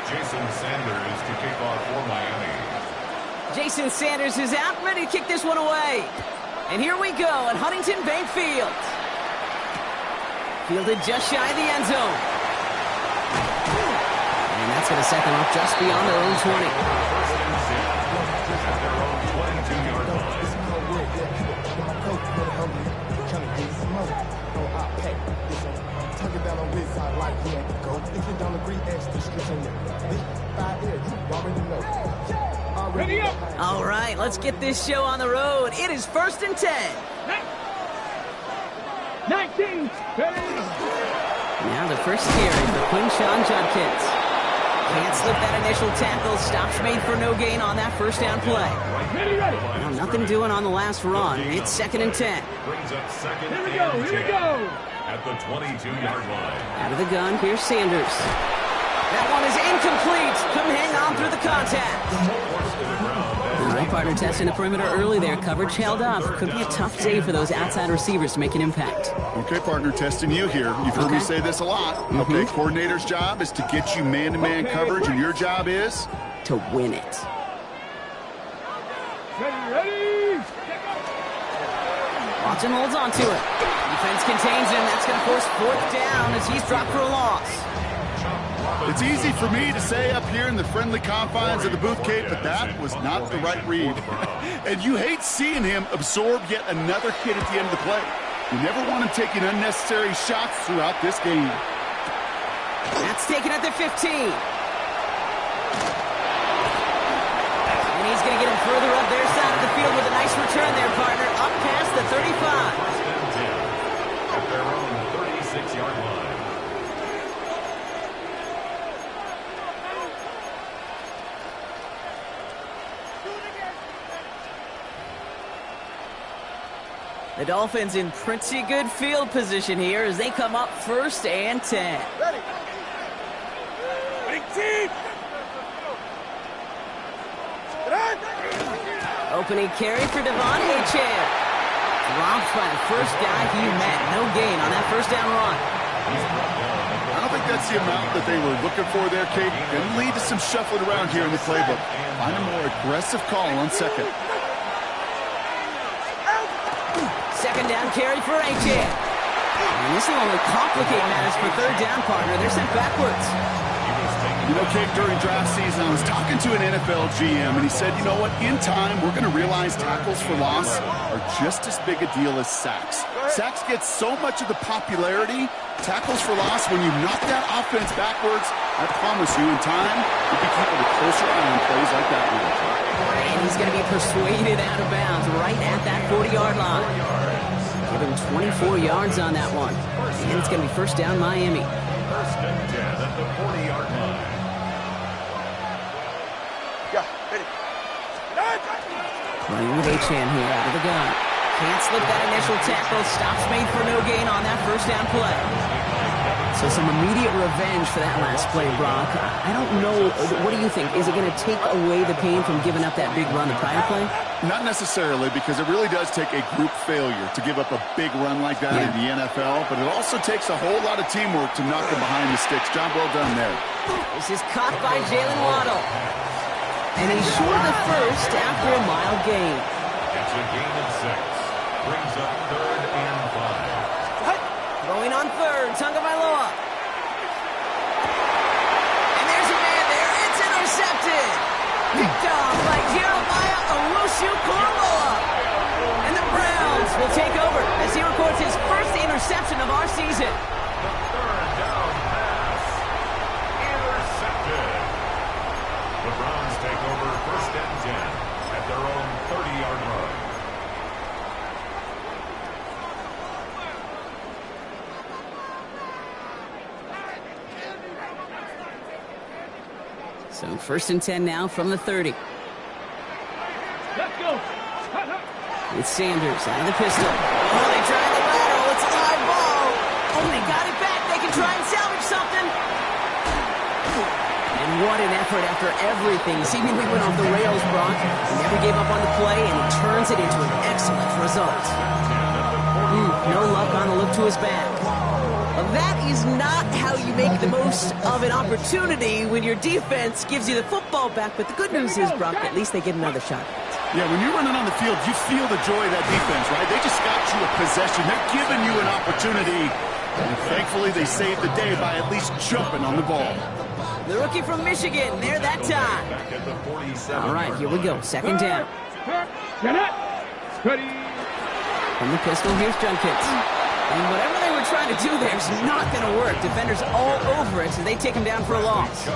Jason Sanders to kick off for Miami. Jason Sanders is out, ready to kick this one away. And here we go at Huntington Bank Field. Fielded just shy of the end zone. And that's going to set them up just beyond their own 20. At their own 22-yard line. All right, let's get this show on the road. It is 1st and 10. 19. Now the first carry for Quinshawn Judkins. Can't slip that initial tackle. Stops made for no gain on that first down play. Well, nothing doing on the last run. It's 2nd and 10. Brings up 2nd and 10. Here we go. At the 22-yard line. Out of the gun, here's Sanders. That one is incomplete. Couldn't hang on through the contact. All right, partner, testing the perimeter early there. Coverage held up. Could be a tough day for those outside receivers to make an impact. Okay, partner, testing you here. You've heard me say this a lot. Okay, coordinator's job is to get you man-to-man coverage, and your job is? To win it. Ready. Watson holds on to it. Defense contains him. That's going to force 4th down as he's dropped for a loss. It's easy for me to say up here in the friendly confines of the booth, Kate, but that was not the right read. And you hate seeing him absorb yet another hit at the end of the play. You never want him taking unnecessary shots throughout this game. That's taken at the 15. And he's going to get him further up their side of the field with a nice return there, partner. Up past the 35. 1st and 10. At their own 36-yard line. The Dolphins in pretty good field position here as they come up 1st and 10. Ready, team. Opening carry for Devon Achane. Dropped by the first guy he met. No gain on that first down run. I don't think that's the amount that they were looking for there, Kate. Going to lead to some shuffling around here in the playbook. Find a more aggressive call on 2nd. 2nd down carry for Achane. And this will only complicate matters for 3rd down, partner. They're sent backwards. You know, Kate, during draft season, I was talking to an NFL GM, and he said, you know what, in time, we're going to realize tackles for loss are just as big a deal as sacks. Sacks get so much of the popularity. Tackles for loss, when you knock that offense backwards, I promise you, in time, you'll be keeping a closer eye on plays like that one. And he's going to be persuaded out of bounds right at that 40-yard line. Give him 24 yards on that one. And it's going to be 1st down Miami. 1st and 10 at the 40-yard line. Running with Achane here out of the gun. Can't slip that initial tackle. Stops made for no gain on that first down play. So some immediate revenge for that last play, Brock. I don't know. What do you think? Is it going to take away the pain from giving up that big run the prior play? Not necessarily, because it really does take a group failure to give up a big run like that in the NFL, but it also takes a whole lot of teamwork to knock them behind the sticks. Job well done there. This is caught by Jalen Waddle. And he's short of the first after a mild gain. It's a gain of 6. Brings up 3rd and 5. Throwing on 3rd, Tagovailoa. And there's a man there. It's intercepted. Picked off by Jeremiah Owusu-Koramoah. And the Browns will take over as he records his first interception of our season. The 3rd down pass. Intercepted. The Browns take over 1st and 10 at their own 30-yard line. So 1st and 10 now from the 30. Let's go. It's Sanders out of the pistol. Oh, they tried the lateral. It's a live ball. Oh, they got it back. They can try and salvage something. And what an effort after everything seemingly went off the rails, Brock. He never gave up on the play, and he turns it into an excellent result. No luck on the look to his back. That is not how you make the most of an opportunity when your defense gives you the football back. But the good news is, Brock, at least they get another shot. Yeah, when you're running on the field, you feel the joy of that defense, right? They just got you a possession. They're giving you an opportunity. And thankfully, they saved the day by at least jumping on the ball. The rookie from Michigan, there that time. All right, here we go. Second down. Ready. From the pistol, here's Junkins. And whatever they were trying to do there is not going to work. Defenders all over it, so they take him down for a loss.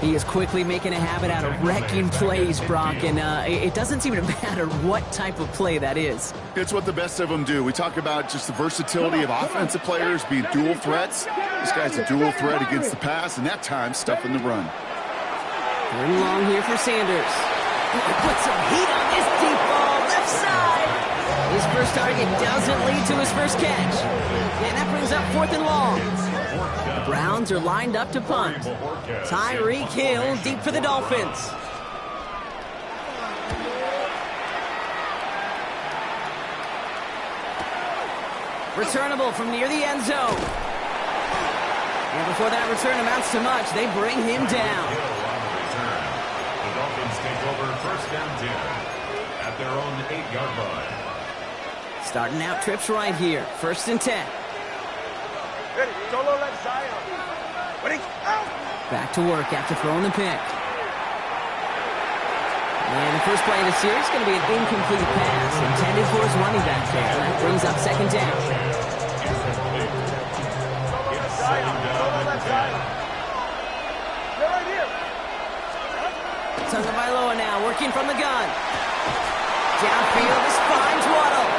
He is quickly making a habit out of wrecking plays, Brock, and it doesn't seem to matter what type of play that is. It's what the best of them do. We talk about just the versatility of offensive players being dual threats. This guy's a dual threat against the pass, and that time stuffing the run. Third and long here for Sanders. Put some heat on this deep ball, left side. His first target doesn't lead to his first catch. And that brings up 4th and long. The Browns are lined up to punt. Tyreek Hill deep for the Dolphins. Returnable from near the end zone. And before that return amounts to much, they bring him down. The Dolphins take over 1st and 10 at their own 8-yard line. Starting out trips right here. 1st and 10. Back to work after throwing the pick. And the first play of the series is going to be an incomplete pass intended for his running back there. And that brings up 2nd down. Tagovailoa now working from the gun. Downfield, this finds Waddle.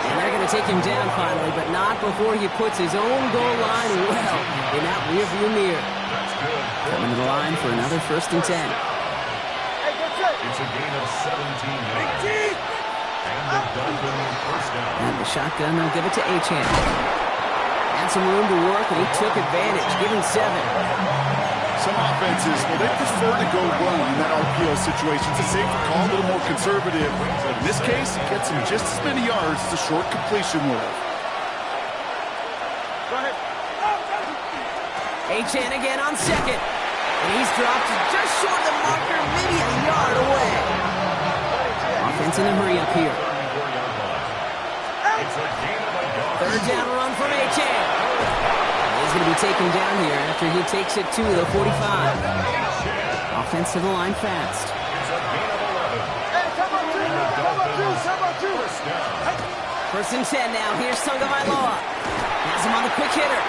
And they're going to take him down finally, but not before he puts his own goal line well in that rearview mirror. Coming to the line for another 1st and 10. It's a gain of 17 yards. And the Dolphins 1st down. And the shotgun, they'll give it to Achane. Had some room to work, and he took advantage, giving 7. Some offenses, well, they prefer to go run in that RPO situation. It's a safer call, a little more conservative. But in this case, it gets him just as many yards as a short completion would have. Achane again on 2nd. And he's dropped just short of the marker, maybe a yard away. Offense in a hurry up here. It's a gain of a yard. 3rd down run from Achane. He's going to be taken down here after he takes it to the 45. Offense to the line fast. It's a gain of 11. 1st and 10 now. Here's Tagovailoa. Has him on the quick hitter.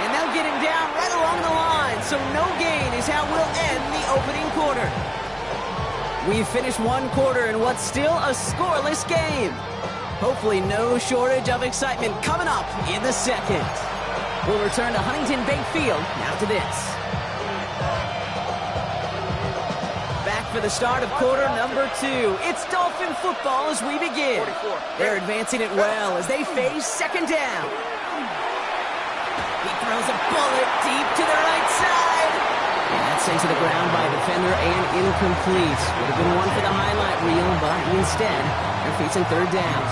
And they'll get him down right along the line. So no gain is how we'll end the opening quarter. We've finished one quarter in what's still a scoreless game. Hopefully no shortage of excitement coming up in the second. We'll return to Huntington Bank Field after this. Back for the start of quarter number 2. It's Dolphin football as we begin. They're advancing it well as they face 2nd down. He throws a bullet deep to the right side. And that's sent to the ground by a defender and incomplete. Would have been one for the highlight reel, but instead, they're facing 3rd down.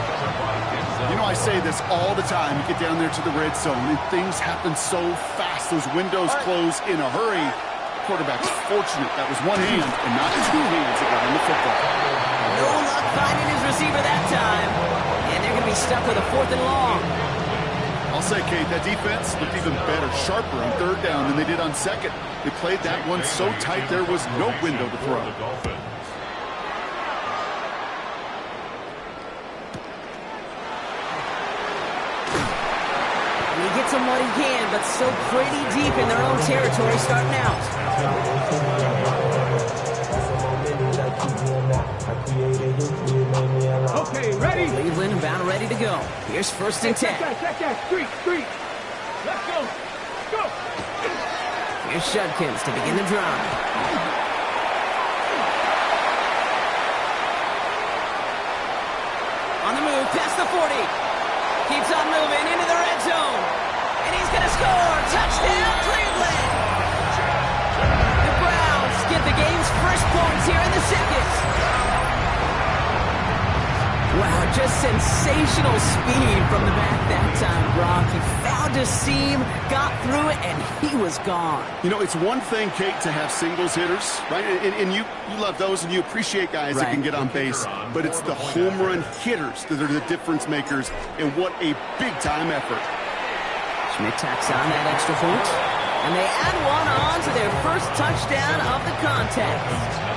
You know, I say this all the time. You get down there to the red zone, and things happen so fast. Those windows close in a hurry. The quarterback's fortunate that was one hand and not 2 hands that got on the football. No luck finding his receiver that time. And they're going to be stuck with a 4th and long. I'll say, Kate, that defense looked even better, sharper on 3rd down than they did on 2nd. They played that one so tight there was no window to throw. And he gets them what he can, but still pretty deep in their own territory starting out. Okay, ready? Cleveland about ready to go. Here's 1st and 10. Check that. Street. Let's go. Go. Here's Judkins to begin the drive. On the move, past the 40. Keeps on moving into the red zone. And he's going to score. Touchdown, Cleveland. The Browns get the game's first points here in the second. Wow, just sensational speed from the back that time, Brock. He found a seam, got through it, and he was gone. You know, it's one thing, Kate, to have singles hitters, right? And you love those, and you appreciate guys that can get on base. But it's the home run hitters that are the difference makers, and what a big-time effort. Schmidt tacks on that extra point, and they add one on to their first touchdown of the contest.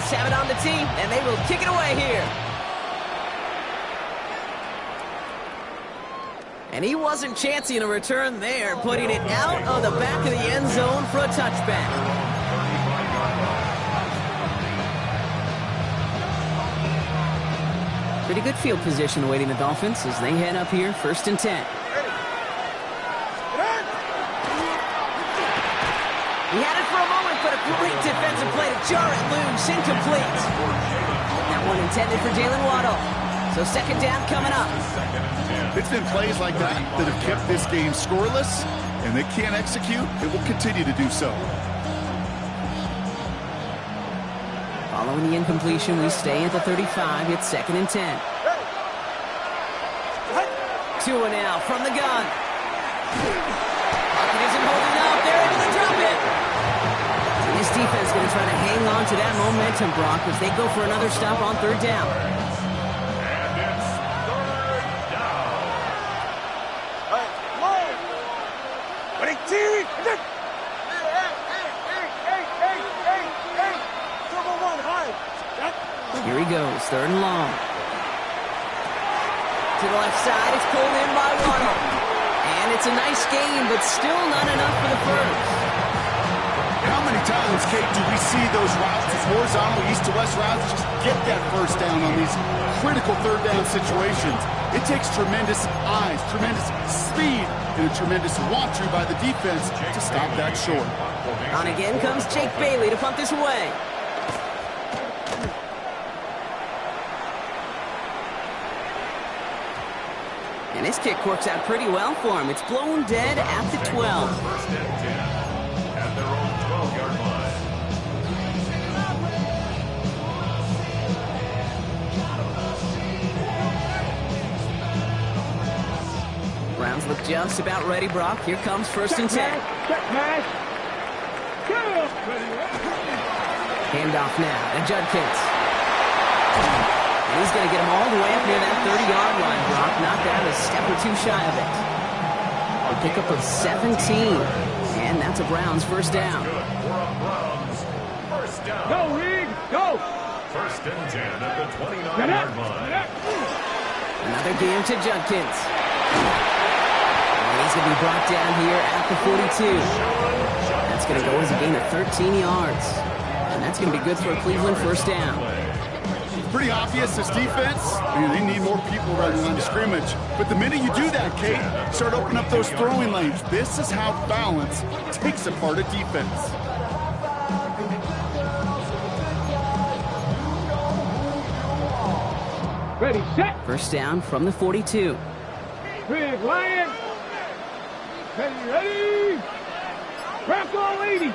Have it on the team, and they will kick it away here. And he wasn't chancing a return there, putting it out of the back of the end zone for a touchback. Pretty good field position awaiting the Dolphins as they head up here, 1st and 10. He had it for a moment, but a great defensive play to jar it loose, incomplete. That one intended for Jalen Waddle. So 2nd down coming up. It's been plays like that that have kept this game scoreless, and they can't execute. It will continue to do so. Following the incompletion, we stay at the 35. It's 2nd and 10. Tua now from the gun. Pocket isn't holding up. They're able to drop it. This defense is going to try to hang on to that momentum, Brock, as they go for another stop on 3rd down. And it's 3rd down. Here he goes, 3rd and long. To the left side, it's pulled in by Waddle. And it's a nice game, but still not enough for the first. How many times, Kate, do we see those routes, these horizontal east-to-west routes, just get that first down on these critical 3rd down situations? It takes tremendous eyes, tremendous speed, and a tremendous want-to by the defense to stop that short. On again comes Jake Bailey to punt this away. And his kick works out pretty well for him. It's blown dead at the 12. 1st and 10 at their own 12-yard line. Browns look just about ready, Brock. Here comes 1st and 10. Handoff now to Judkins. And he's going to get him all the way up near that 30-yard line, Brock. Knocked out a step or two shy of it. A pickup of 17. And that's a Browns 1st down. Good for a Browns 1st down. Go, Reed, go! 1st and 10 at the 29-yard line. Another game to Judkins. And he's going to be brought down here at the 42. That's going to go as a gain of 13 yards. And that's going to be good for a Cleveland 1st down. Pretty obvious, this defense, they need more people around the line of scrimmage. But the minute you do that, Kate, start opening up those throwing lanes. This is how balance takes apart a defense. Ready, set! 1st down from the 42. Big Lion! Ready! Wrap all 80!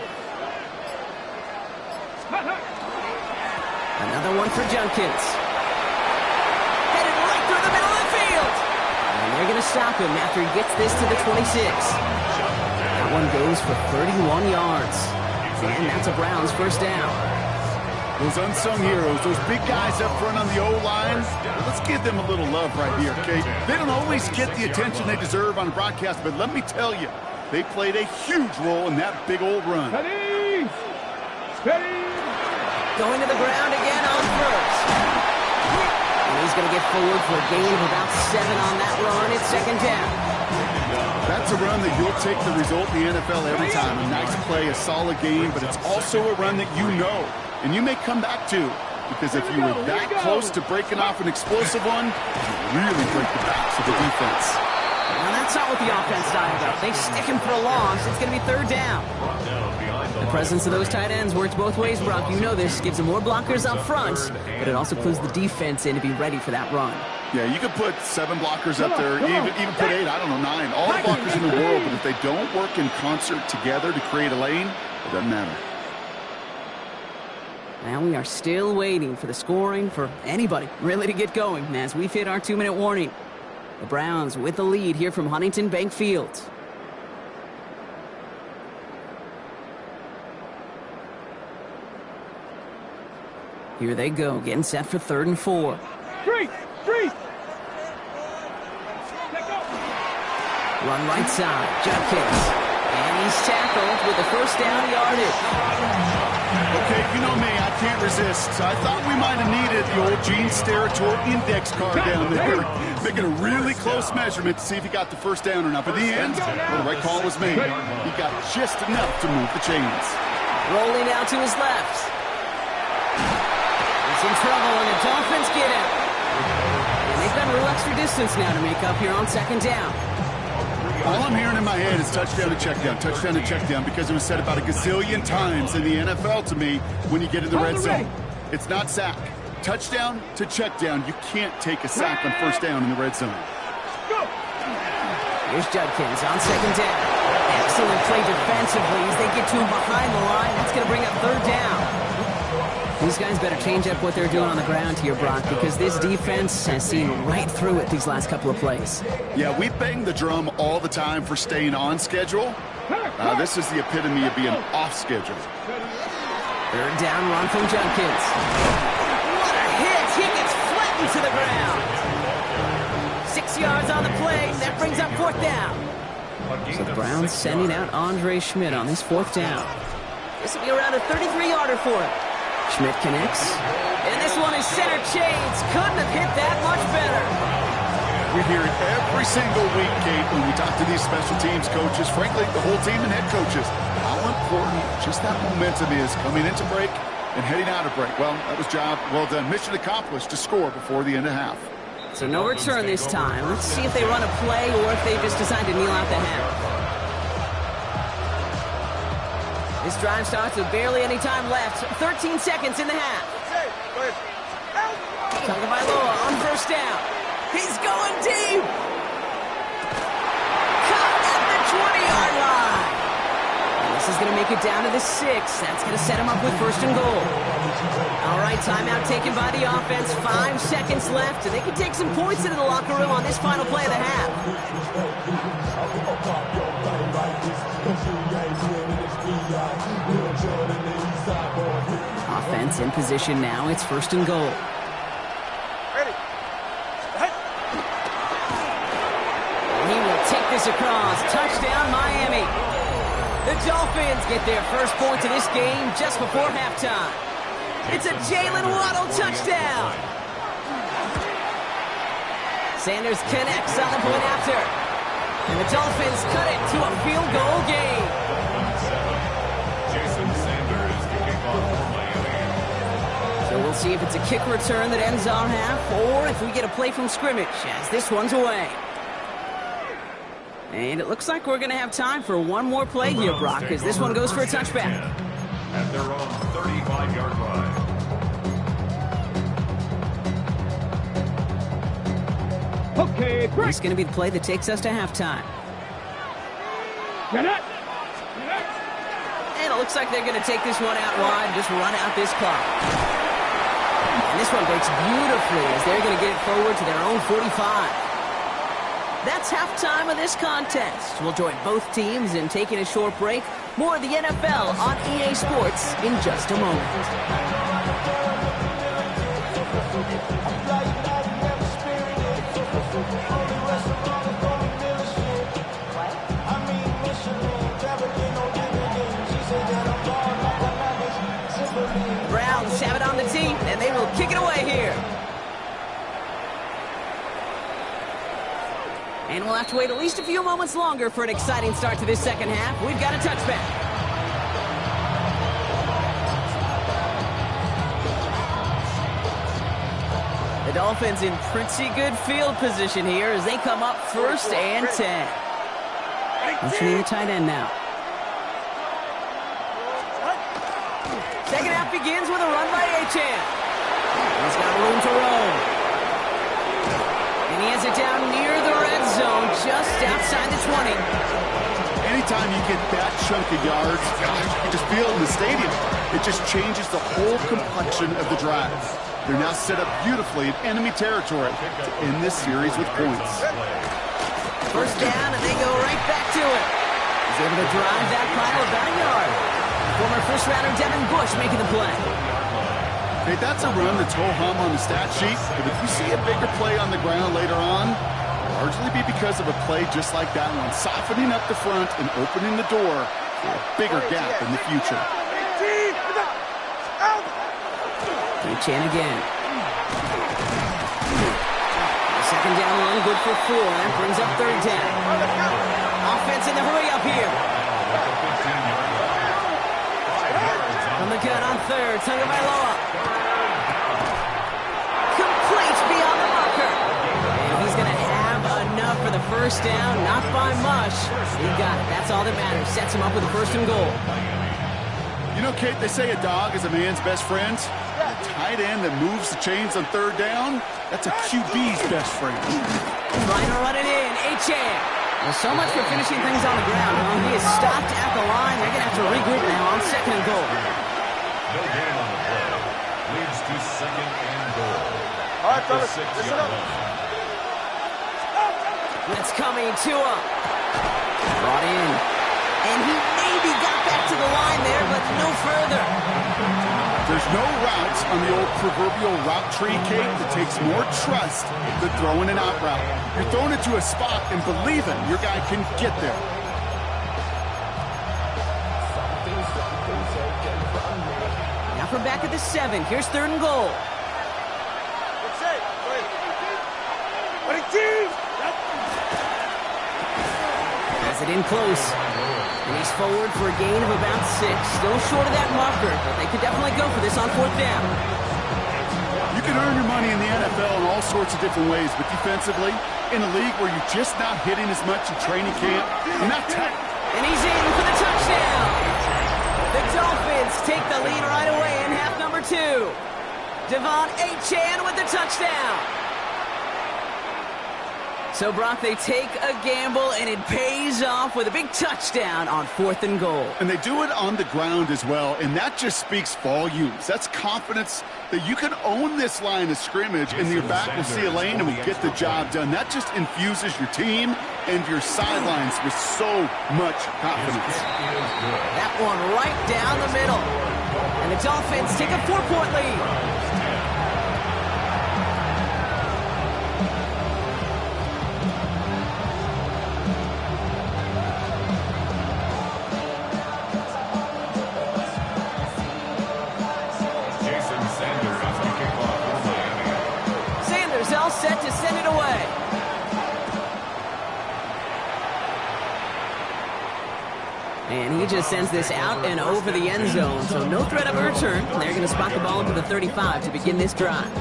Another one for Judkins. Headed right through the middle of the field. And they're going to stop him after he gets this to the 26. That one goes for 31 yards. And that's a Browns 1st down. Those unsung heroes, those big guys up front on the O-line, let's give them a little love right here, Kate. They don't always get the attention they deserve on broadcast, but let me tell you, they played a huge role in that big old run. Steady! Steady! Going to the ground again on 1st. And he's going to get forward for a gain of about 7 on that run. It's 2nd down. That's a run that you'll take the result in the NFL every time. A nice play, a solid game, but it's also a run that you know, and you may come back to, because if you were that close to breaking off an explosive one, you really break the backs of the defense. Well, that's not what the offense died about. They stick him for a loss. It's going to be third down. The presence of those tight ends works both ways, Brock. You know this. Gives them more blockers up front, but it also clues the defense in to be ready for that run. Yeah, you could put 7 blockers up there, even put 8, I don't know, 9. All the blockers in the world, but if they don't work in concert together to create a lane, it doesn't matter. Now we are still waiting for the scoring for anybody really to get going as we've hit our 2-minute warning. The Browns with the lead here from Huntington Bank Field. Here they go, getting set for 3rd and 4. Street! Run right side, Judkins. And he's tackled with the first down yardage. Okay, you know me, I can't resist. I thought we might have needed the old Gene Steratore index card down there. Making a really close measurement to see if he got the first down or not. But in the end, well, the right call was made. He got just enough to move the chains. Rolling out to his left. He's in trouble, and the Dolphins get him. And they've got a little extra distance now to make up here on 2nd down. All I'm hearing in my head is touchdown to check down, because it was said about a gazillion times in the NFL to me when you get in the red zone. It's not sack. Touchdown to check down. You can't take a sack on 1st down in the red zone. Here's Judkins on 2nd down. Excellent play defensively as they get to him behind the line. That's going to bring up 3rd down. These guys better change up what they're doing on the ground here, Brock, because this defense has seen right through it these last couple of plays. Yeah, we bang the drum all the time for staying on schedule. This is the epitome of being off schedule. 3rd down run from Judkins. What a hit! He gets flattened to the ground. 6 yards on the play. That brings up 4th down. So the Browns sending out Andre Schmidt on this 4th down. This will be around a 33-yarder for him. Schmidt connects. And this one is center chains. Couldn't have hit that much better. We hear it every single week, Kate, when we talk to these special teams coaches, frankly, the whole team and head coaches, how important just that momentum is coming into break and heading out of break. Well, that was job well done. Mission accomplished to score before the end of half. So no return this time. Let's see if they run a play or if they just decide to kneel out the half. This drive starts with barely any time left. 13 seconds in the half. Tagovailoa on 1st down. He's going deep. Caught at the 20-yard line. And this is going to make it down to the 6. That's going to set him up with 1st and goal. All right, timeout taken by the offense. 5 seconds left. And they can take some points into the locker room on this final play of the half. Offense in position now. It's 1st and goal. He will take this across. Touchdown, Miami. The Dolphins get their first points of this game just before halftime. It's a Jalen Waddle touchdown. Sanders connects on the point after. And the Dolphins cut it to a field goal game. So we'll see if it's a kick return that ends our half or if we get a play from scrimmage as this one's away. And it looks like we're going to have time for one more play here, Brock, as this one goes for a touchback. At their own 35-yard line. Okay, great. This is going to be the play that takes us to halftime. Get it. And it looks like they're going to take this one out wide and just run out this clock. And this one breaks beautifully as they're going to get it forward to their own 45. That's halftime of this contest. We'll join both teams in taking a short break. More of the NFL on EA Sports in just a moment. Browns have it on the tee, and they will kick it away here. And we'll have to wait at least a few moments longer for an exciting start to this second half. We've got a touchback. The The Dolphins in pretty good field position here as they come up 1st and 10. Motioning the tight end now. Second half begins with a run by Achane. He's got room to roam. And he has it down near the red zone, just outside the 20. Anytime you get that chunk of yards, gosh, you can just feel it in the stadium. It just changes the whole complexion of the drive. They're now set up beautifully in enemy territory to end this series with points. First down, and they go right back to it. He's able to drive that pile about a yard. Former first-rounder Devin Bush making the play. Hey, that's a run that's ho-hum on the stat sheet, but if you see a bigger play on the ground later on, it'll largely be because of a play just like that one, softening up the front and opening the door for a bigger gap in the future. Achane again. Second down run, good for 4. That brings up 3rd down. Offense in the hurry up here. From the gun on 3rd, Tagovailoa. Complete beyond the marker. And he's going to have enough for the first down, not by much. He got it. That's all that matters. Sets him up with a 1st and goal. You know, Kate, they say a dog is a man's best friend. A tight end that moves the chains on 3rd down, that's a QB's best friend. Trying to run it in, Achane. Well, so much for finishing things on the ground, huh? He is stopped at the line. They're going to have to regroup now on 2nd and goal. No gain on the play. Leads to 2nd and goal. All right, fellas, listen up. Blitz coming to him. Brought in. And he maybe got back to the line there, but no further. There's no routes on the old proverbial route tree, Kate, that takes more trust than throwing an out route. You're throwing it to a spot and believing your guy can get there. Now from back at the 7. Here's 3rd and goal. Has it in close. And he's forward for a gain of about 6. Still short of that marker, but they could definitely go for this on 4th down. You can earn your money in the NFL in all sorts of different ways, but defensively, in a league where you're just not hitting as much in training camp, you're not tackling. And he's in for the touchdown. The Dolphins take the lead right away in half number 2. Devon Achane with the touchdown. So, Brock, they take a gamble, and it pays off with a big touchdown on 4th and goal. And they do it on the ground as well, and that just speaks volumes. That's confidence that you can own this line of scrimmage, and your back will see a lane and will get the job done. That just infuses your team and your sidelines with so much confidence. That one right down the middle. And the Dolphins take a 4-point lead. All set to send it away. And he just sends this out and over the end zone, so no threat of a return. They're going to spot the ball up to the 35 to begin this drive.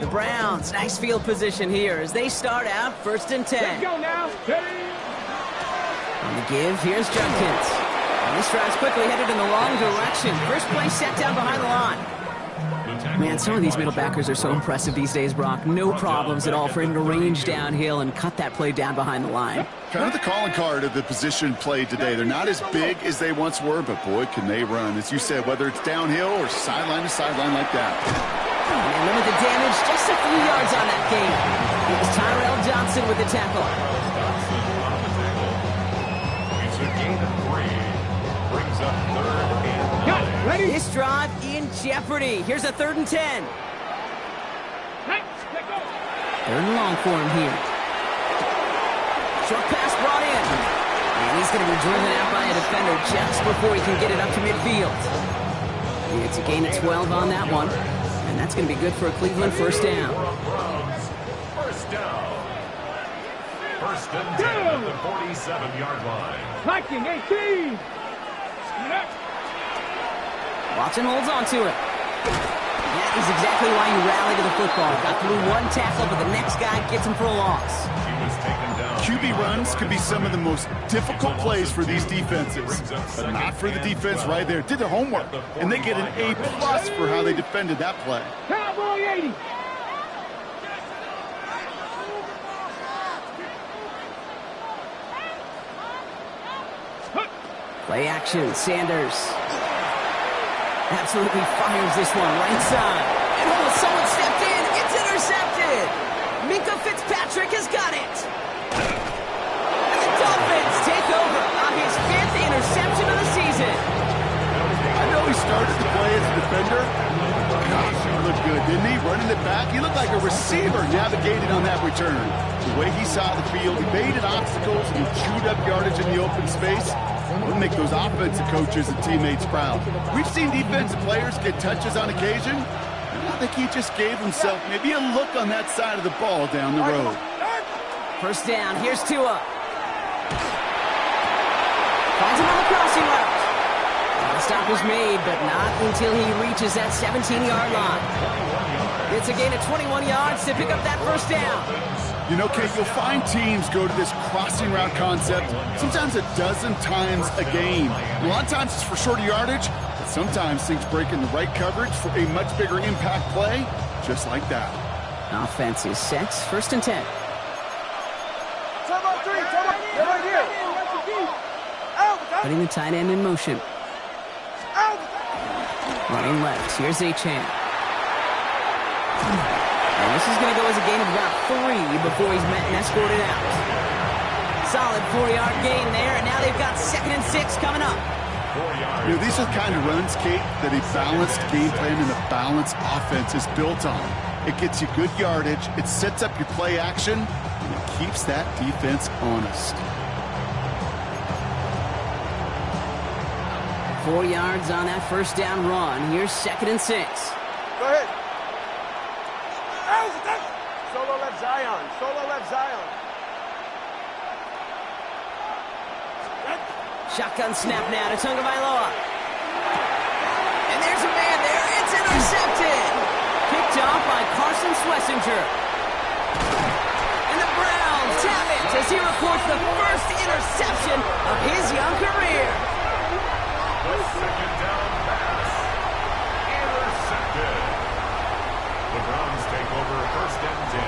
The Browns, nice field position here as they start out 1st and 10. Let's go now. On the give, here's Judkins. And this drive's quickly headed in the wrong direction. First play set down behind the line. Man, some of these middle backers are so impressive these days, Brock. No problems at all for him to range downhill and cut that play down behind the line. Kind of the calling card of the position played today. They're not as big as they once were, but boy, can they run. As you said, whether it's downhill or sideline to sideline like that. And limit the damage, just a few yards on that game. It was Tyrell Johnson with the tackle. It's a gain of 3. Brings up 3rd and 9. Ready? This drive in jeopardy. Here's a 3rd and 10. 3rd and long for him here. Short pass brought in. And he's going to be driven out by a defender just before he can get it up to midfield. It's a gain of 12 on that one. And that's going to be good for a Cleveland first down. First down. First and 10 at the 47-yard line. Hiking 18. Watson holds on to it. That is exactly why you rally to the football. Got through one tackle, but the next guy gets him for a loss. QB runs could be some of the most difficult plays for these defenses, but not for the defense right there. Did their homework, and they get an A+ for how they defended that play. Cowboy 80. Play action, Sanders. Absolutely fires this one right side. And someone stepped in. It's intercepted. Minka Fitzpatrick has got it. And the Dolphins take over on his 5th interception of the season. I know he started to play as a defender. Gosh, he looked good, didn't he? Running it back. He looked like a receiver navigating on that return. The way he saw the field, he baited obstacles, and he chewed up yardage in the open space. It'll make those offensive coaches and teammates proud. We've seen defensive players get touches on occasion. I think he just gave himself maybe a look on that side of the ball down the road. First down, here's Tua. Finds him on the crossing route. The stop was made, but not until he reaches that 17-yard line. It's a gain of 21 yards to pick up that first down. You know, Kate, you'll find teams go to this crossing route concept sometimes a dozen times a game. A lot of times it's for shorter yardage, but sometimes things break in the right coverage for a much bigger impact play, just like that. Offense is set. First and 10. Putting the tight end in motion. Running left. Here's Achane. And this is going to go as a gain of about 3 before he's met and escorted out. Solid 4-yard gain there, and now they've got 2nd and 6 coming up. You know, these are the kind of runs, Kate, that a balanced game plan and a balanced offense is built on. It gets you good yardage, it sets up your play action, and it keeps that defense honest. 4 yards on that first down run. Here's 2nd and 6. Go ahead. Solo left Zion. Solo left Zion. Shotgun snap now to Tagovailoa. And there's a man there. It's intercepted. Picked off by Carson Schlesinger. And the Browns have it as he records the first interception of his young career. The second down pass. Intercepted. The Browns take over first and 10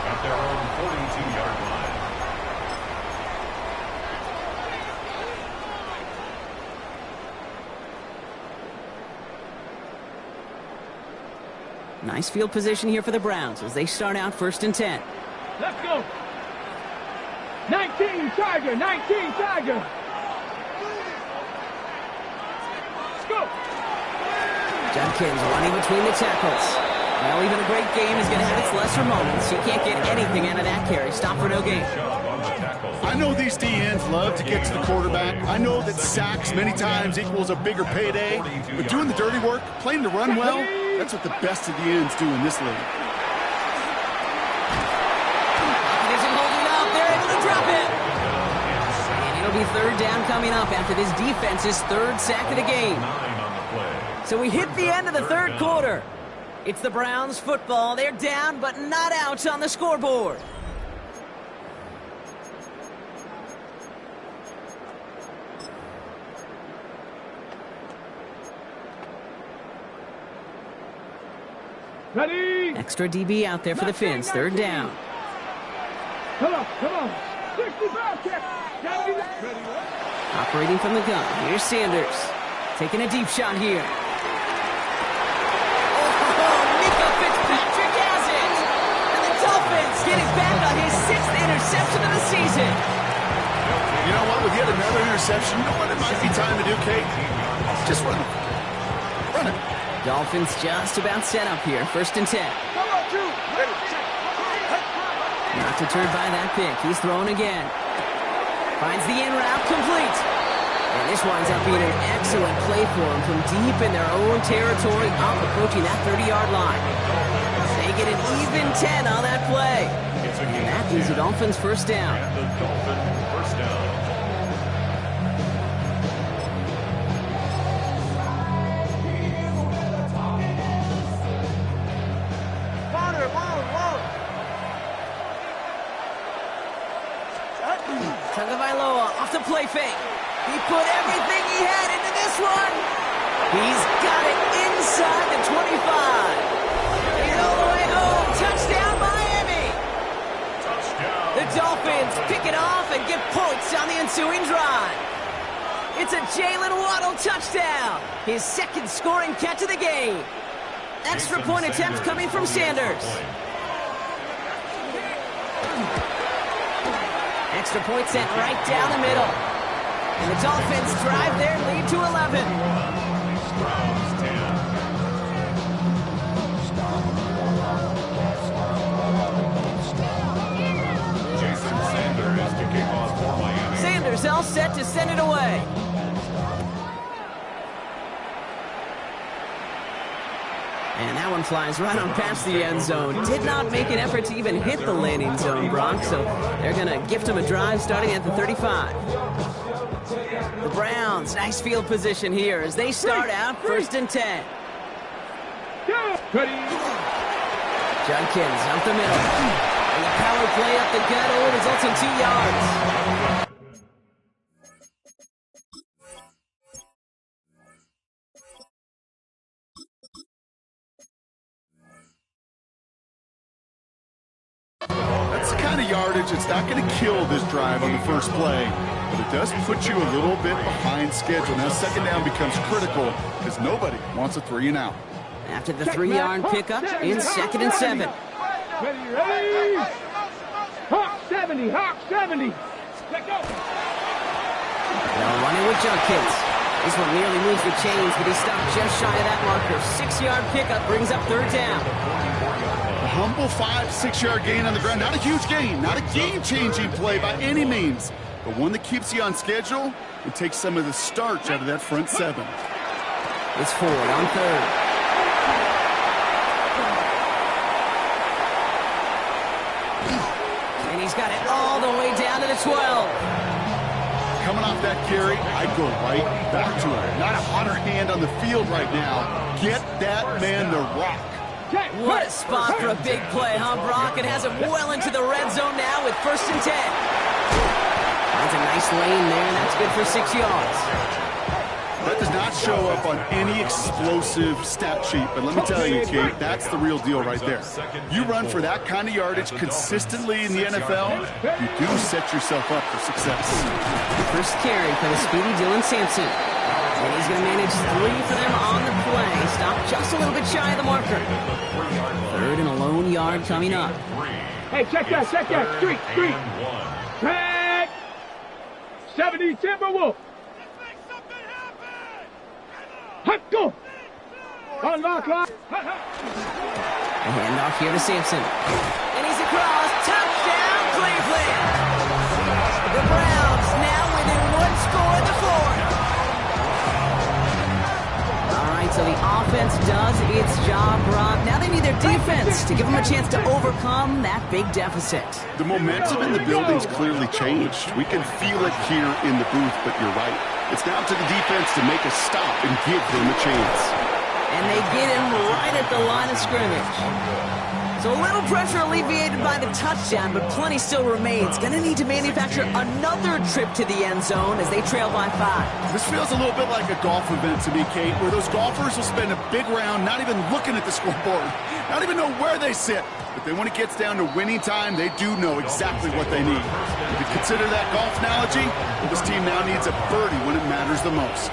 at their own 42-yard line. Nice field position here for the Browns as they start out first and 10. Let's go. 19 Tiger. 19 Tiger. Let's go. Judkins running between the tackles. Well, even a great game is going to have its lesser moments. You can't get anything out of that carry. Stop for no gain. I know these DNs love to get to the quarterback. I know that sacks many times equals a bigger payday. But doing the dirty work, playing to run well, that's what the best of the ends do in this league. Isn't holding up. They're able to drop it. And it'll be third down coming up after this defense's 3rd sack of the game. So we hit the end of the 3rd quarter. It's the Browns football. They're down, but not out on the scoreboard. Ready. Extra DB out there for the Finns. 3rd down. Come on. 65 check. Operating from the gun. Here's Sanders. Taking a deep shot here. Get it back on his 6th interception of the season. You know what? With yet another interception, you know what it might be time to do, Kate? Just run it. Run it. Dolphins just about set up here. 1st and 10. Not deterred by that pick. He's throwing again. Finds the in route complete. And this winds up being an excellent play for them from deep in their own territory, up approaching that 30-yard line. They get an even 10 on that play. And that is the Dolphins' first down. And the Dolphins first down. Tagovailoa off the play fake. He put everything he had into this one. He's got it inside the 25. He's all the way home. Touchdown, Miami. Touchdown. The Dolphins pick it off and get points on the ensuing drive. It's a Jalen Waddle touchdown. His second scoring catch of the game. Extra point attempt coming from Sanders. Extra point sent right down the middle. And the Dolphins drive their lead to 11. Browns 10. Jason Sanders to kick off for Miami. Sanders all set to send it away. And that one flies right on past the end zone. Did not make an effort to even hit the landing zone, Brock, so they're going to gift him a drive starting at the 35. The Browns, nice field position here as they start out first and 10. Judkins up the middle. And the power play up the gut only results in 2 yards. That's the kind of yardage it's not going to kill this drive on the first play, but it does put you a little bit behind schedule. Now second down becomes critical because nobody wants a 3-and-out. After the 3-yard pickup in second and 7. Ready. Hawk 70, Hawk 70. Let go. They'll run it with Judkins. This one nearly moves the chains, but he stopped just shy of that marker. 6-yard pickup brings up third down. A humble 5-6-yard gain on the ground. Not a huge gain, not a game-changing play by any means, but one that keeps you on schedule and takes some of the starch out of that front 7. It's Ford on third. And he's got it all the way down to the 12. Coming off that carry, I'd go right back to it. Not a hotter hand on the field right now. Get that man the rock. What a spot for a big play, huh, Brock? It has him well into the red zone now with first and 10. That's a nice lane there, and that's good for 6 yards. That does not show up on any explosive stat sheet, but let me tell you, Kate, that's the real deal right there. You run for that kind of yardage consistently in the NFL, you do set yourself up for success. First carry for the speedy Dylan Sampson. And he's going to manage 3 for them on the play. Stop just a little bit shy of the marker. Third and a lone yard coming up. Hey, check that. Street. Tag. 70 Timberwolf. Hot go. Unlock line. A handoff here to Sampson. And he's across. Touchdown, Cleveland. The Browns now within 1 score in the fourth. All right, so the offense does its job, Rob. Now they need their defense to give them a chance to overcome that big deficit. The momentum in the building's clearly changed. We can feel it here in the booth, but you're right. It's down to the defense to make a stop and give them a chance. And they get him right at the line of scrimmage. So a little pressure alleviated by the touchdown, but plenty still remains. Going to need to manufacture another trip to the end zone as they trail by 5. This feels a little bit like a golf event to me, Kate, where those golfers will spend a big round not even looking at the scoreboard, not even know where they sit. But then when it gets down to winning time, they do know exactly what they need. If you consider that golf analogy, well, this team now needs a birdie when it matters the most.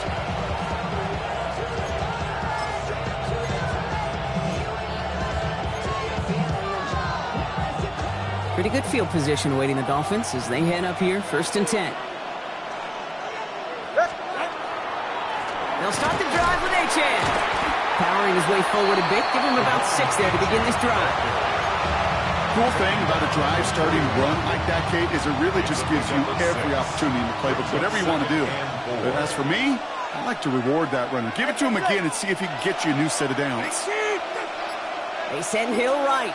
Pretty good field position awaiting the Dolphins as they head up here, first and 10. They'll start the drive with Achane. Powering his way forward a bit, give him about 6 there to begin this drive. cool thing about a drive starting run like that, Kate, is it really just gives you every opportunity in the playbook, whatever you want to do. But as for me, I like to reward that runner. Give it to him again and see if he can get you a new set of downs. They send Hill right.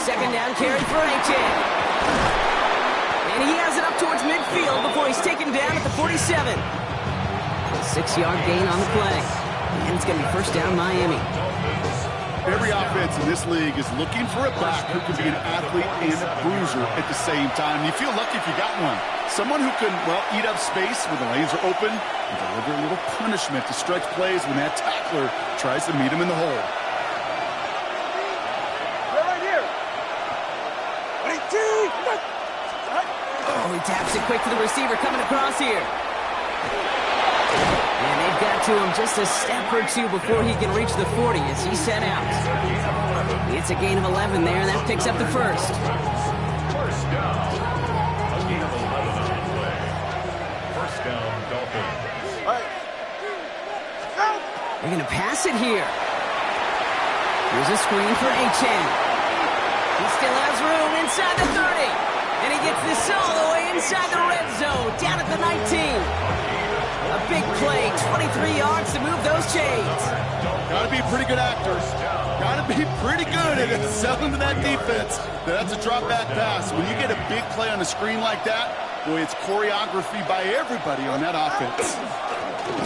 Second down carry for Achan. And he has it up towards midfield before he's taken down at the 47. A 6-yard gain on the play. And it's going to be first down Miami. Every offense in this league is looking for a back who can be an athlete and a bruiser at the same time. You feel lucky if you got one. Someone who can, well, eat up space when the lanes are open and deliver a little punishment to stretch plays when that tackler tries to meet him in the hole. Right here. Oh, he taps it quick to the receiver coming across here. And they've got to him just a step or two before he can reach the 40 as he's set out. It's a gain of 11 there, and that picks up the first. First down. A gain of 11 on the play. First down, Dolphins. They're going to pass it here. Here's a screen for Achan. He still has room inside the 30. And he gets this all the way inside the red zone, down at the 19. A big play, 23 yards to move those chains. Got to be a pretty good actor. Got to be pretty good at selling to that defense. That's a drop back pass. When you get a big play on a screen like that, boy, it's choreography by everybody on that offense.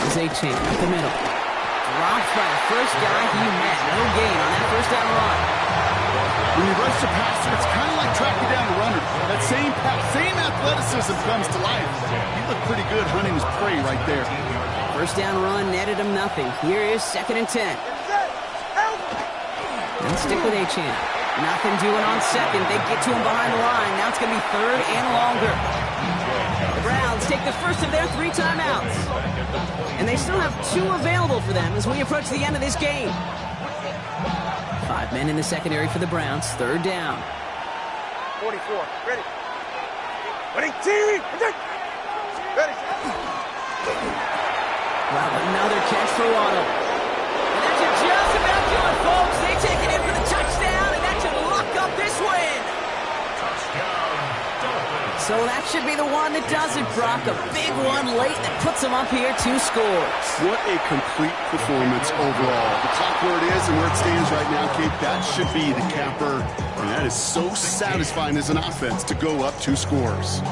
Here's Achan up the middle. Dropped by the first guy he met. No gain on that first down run. When you rush the passer, it's kind of like tracking down a runner. That same pass, same athleticism comes to life. He looked pretty good hunting his prey right there. First down run netted him nothing. Here is 2nd and 10. And stick with Achan. Nothing doing on second. They get to him behind the line. Now it's going to be 3rd and longer. The Browns take the first of their 3 timeouts. And they still have 2 available for them as we approach the end of this game. 5 men in the secondary for the Browns. 3rd down. 44. Ready. Ready. Ready. Wow, another catch for Waddle. And that should just about do it, folks. They take it in for the touchdown, and that should lock up this win. Touchdown, Dolphins. So that should be the one that does it, Brock. A big one late that puts them up here 2 scores. What a complete performance overall. The clock where it is and where it stands right now, Kate, that should be the capper. And that is so satisfying as an offense to go up 2 scores.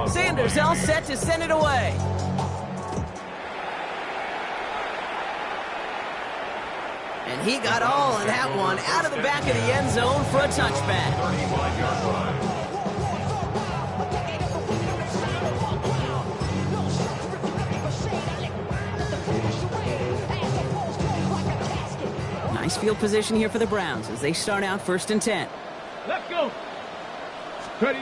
Sanders all set to send it away. And he got all of that one out of the back of the end zone for a touchback. 35-yard run. Nice field position here for the Browns as they start out 1st and 10. Let's go. Ready.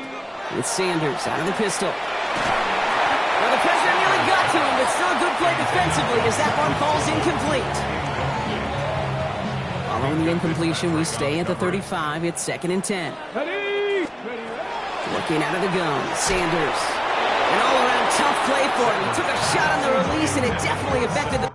With Sanders out of the pistol. Well, the pressure nearly got to him, but still a good play defensively as that one falls incomplete. Following the incompletion, we stay at the 35. It's 2nd and 10. Ready. Looking out of the gun, Sanders. An all-around tough play for him. He took a shot on the release, and it definitely affected the...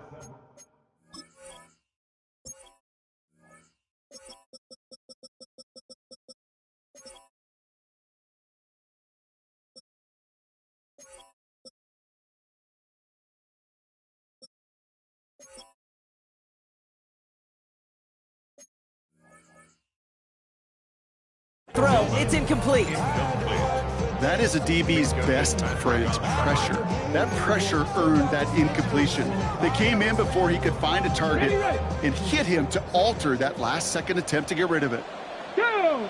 throw. It's incomplete. That is a DB's best friend, pressure. That pressure earned that incompletion. They came in before he could find a target and hit him to alter that last-second attempt to get rid of it. Down.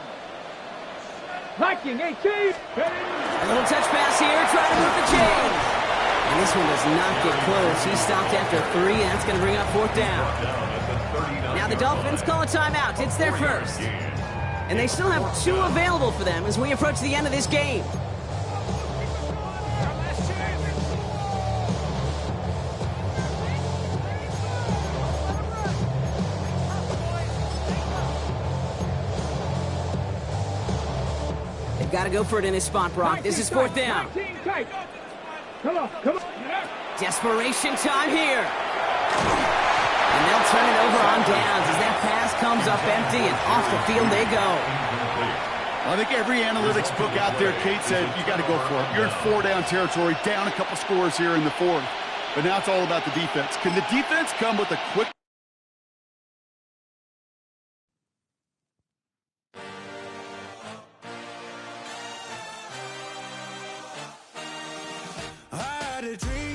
Locking 18. A little touch pass here, trying to move the chains. And this one does not get close. He stopped after 3, and that's going to bring up 4th down. Now the Dolphins call a timeout. It's their first. And they still have 2 available for them as we approach the end of this game. got to go for it in this spot, Brock. This is fourth down. Come on, come on. Desperation time here. And they'll turn it over on downs as that pass comes up empty, and off the field they go. I think every analytics book out there, Kate, said you got to go for it. You're in 4-down territory, down a couple scores here in the fourth. But now it's all about the defense. Can the defense come with a quick... I had a dream.